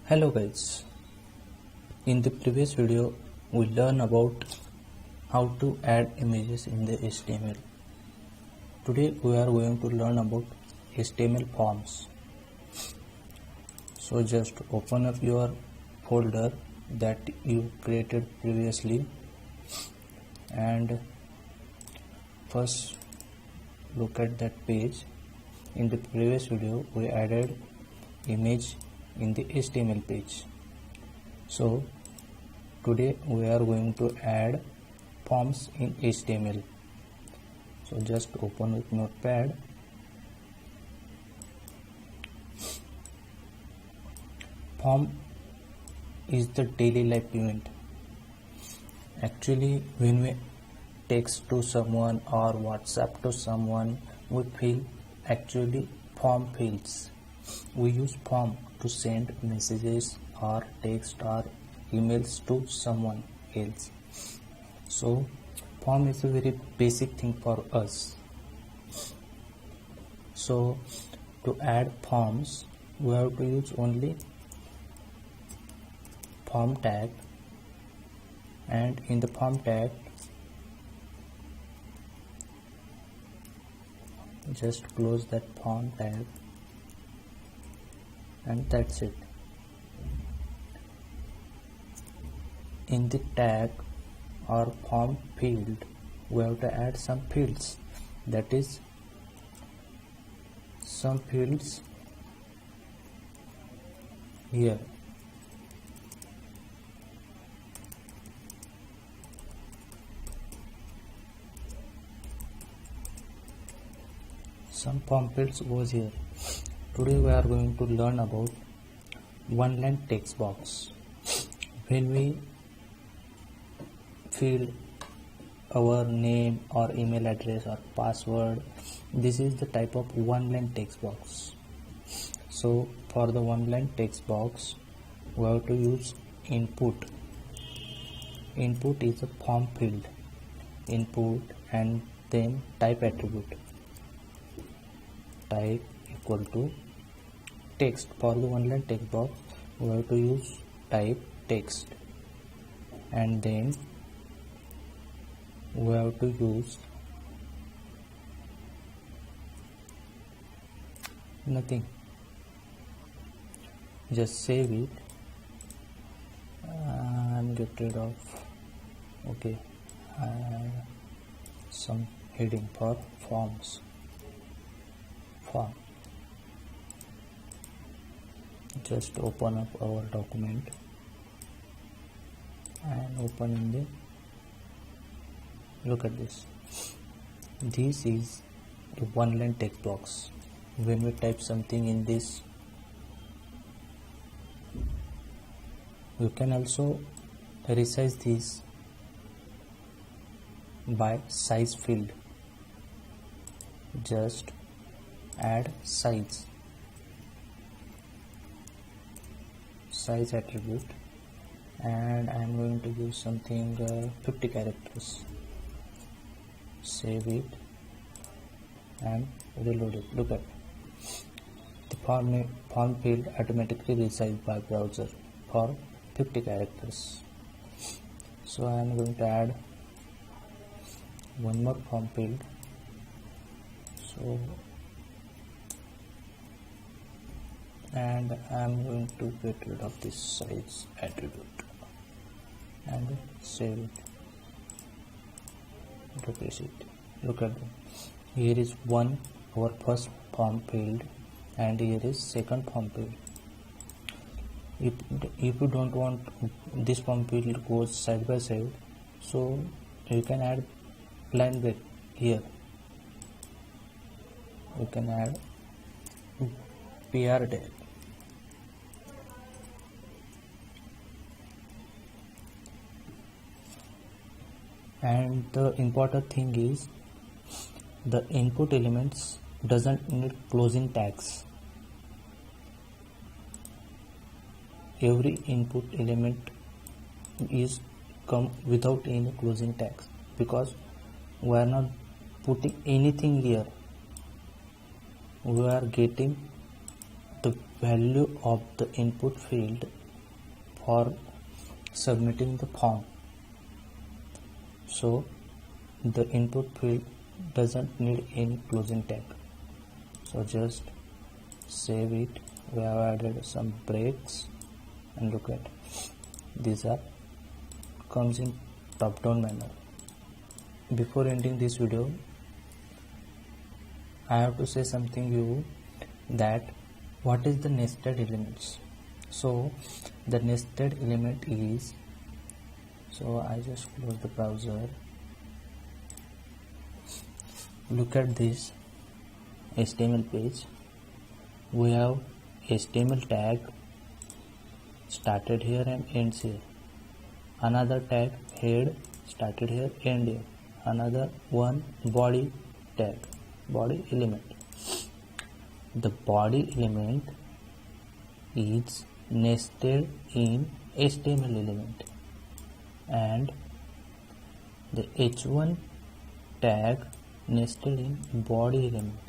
Hello guys, in the previous video we learned about how to add images in the HTML. Today we are going to learn about HTML forms. So just open up your folder that you created previously and first look at that page. In the previous video we added image in the HTML page. So today we are going to add forms in HTML. So just open with Notepad. Form is the daily life event. Actually, when we text to someone or WhatsApp to someone, we fill actually form fields. We use form to send messages or text or emails to someone else. So form is a very basic thing for us. So to add forms we have to use only form tag, and in the form tag just close that form tag and that's it. In the tag or form field we have to add some fields, that is some fields here. Some form fields goes here. Today we are going to learn about one line text box. When we fill our name or email address or password, this is the type of one line text box. So for the one line text box we have to use input. Input is a form field, input, and then type attribute, type equal to text. For the one line text box we have to use type text, and then we have to use nothing, just save it and get rid of some heading for forms. Form. Just open up our document and open in the, look at this. This is a one line text box. When we type something in this, you can also resize this by size field. Just add size attribute, and I am going to use something 50 characters. Save it and reload it. Look at the form field automatically resized by browser for 50 characters. So I am going to add one more form field. So and I am going to get rid of this size attribute and save it. Refresh it. Look at them. Here is one, our first form field, and here is second form field. If you don't want this form field goes side by side, so you can add line break here. You can add PR tag. And the important thing is the input elements doesn't need closing tags. Every input element is come without any closing tags, because we are not putting anything here. We are getting the value of the input field for submitting the form. So the input field doesn't need any closing tag. So just save it. We have added some breaks, and look at these are comes in top down manner. Before ending this video, I have to say something you that what is the nested elements. So the nested element is, so I just close the browser. Look at this HTML page. We have HTML tag started here and ends here. Another tag head started here, end here. Another one body tag, body element. The body element is nested in HTML element, and the h1 tag nested in body element,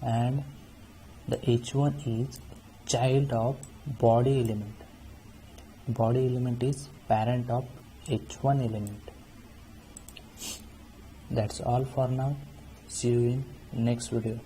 and the h1 is child of body element. Body element is parent of h1 element. That's all for now. See you in next video.